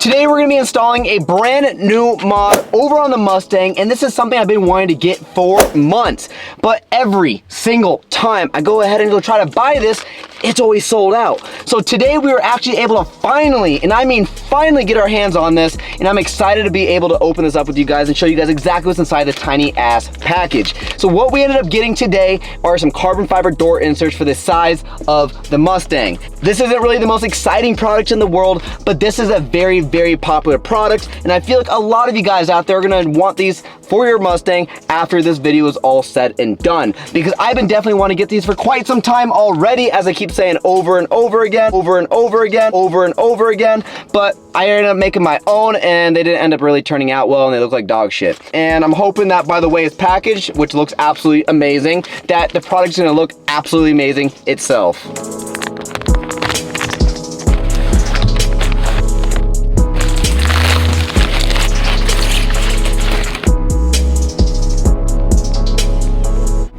Today we're going to be installing a brand new mod over on the Mustang, and this is something I've been wanting to get for months. But every single time I go ahead and go try to buy this, it's always sold out. So today we were actually able to finally, and I mean finally, get our hands on this, and I'm excited to be able to open this up with you guys and show you guys exactly what's inside the tiny ass package. So what we ended up getting today are some carbon fiber door inserts for the size of the Mustang. This isn't really the most exciting product in the world, but this is a very, very popular product, and I feel like a lot of you guys out there are gonna want these for your Mustang after this video is all said and done, because I've been definitely wanting to get these for quite some time already, as I keep saying over and over again, over and over again, over and over again, but I ended up making my own and they didn't end up really turning out well, and they look like dog shit. And I'm hoping that by the way it's packaged, which looks absolutely amazing, that the product's gonna look absolutely amazing itself.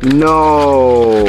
No.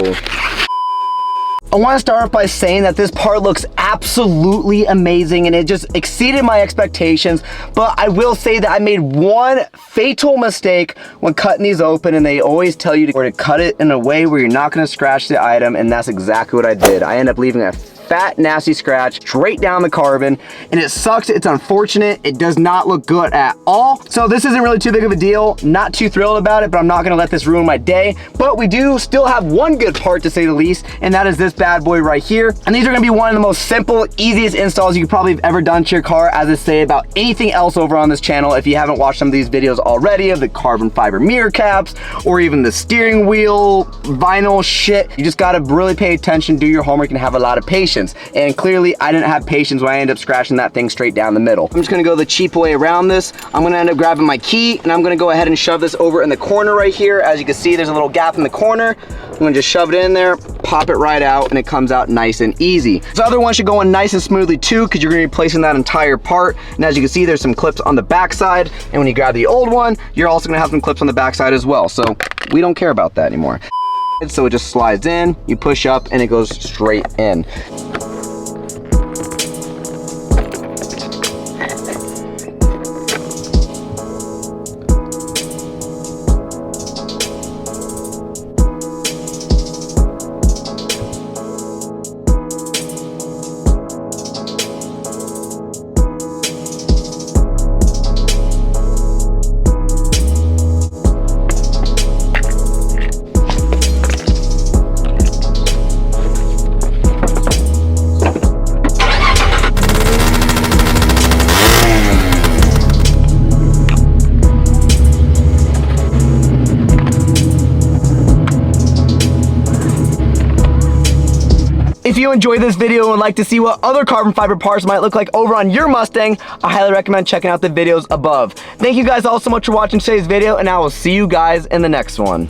I want to start off by saying that this part looks absolutely amazing and it just exceeded my expectations, but I will say that I made one fatal mistake when cutting these open, and they always tell you to cut it in a way where you're not going to scratch the item, and that's exactly what I did. I ended up leaving a fat, nasty scratch straight down the carbon, and it sucks. It's unfortunate. It does not look good at all. So this isn't really too big of a deal. Not too thrilled about it, but I'm not gonna let this ruin my day. But we do still have one good part, to say the least, and that is this bad boy right here. And these are gonna be one of the most simple, easiest installs you could probably have ever done to your car, as I say about anything else over on this channel. If you haven't watched some of these videos already of the carbon fiber mirror caps, or even the steering wheel vinyl shit, you just gotta really pay attention, do your homework, and have a lot of patience. And clearly I didn't have patience when I ended up scratching that thing straight down the middle. I'm just gonna go the cheap way around this. I'm gonna end up grabbing my key, and I'm gonna go ahead and shove this over in the corner right here. As you can see, there's a little gap in the corner. I'm gonna just shove it in there, pop it right out, and it comes out nice and easy. This other one should go in nice and smoothly too, because you're gonna be placing that entire part. And as you can see, there's some clips on the back side, and when you grab the old one, you're also gonna have some clips on the back side as well. So we don't care about that anymore. So it just slides in, you push up, and it goes straight in. If you enjoyed this video and would like to see what other carbon fiber parts might look like over on your Mustang, I highly recommend checking out the videos above. Thank you guys all so much for watching today's video, and I will see you guys in the next one.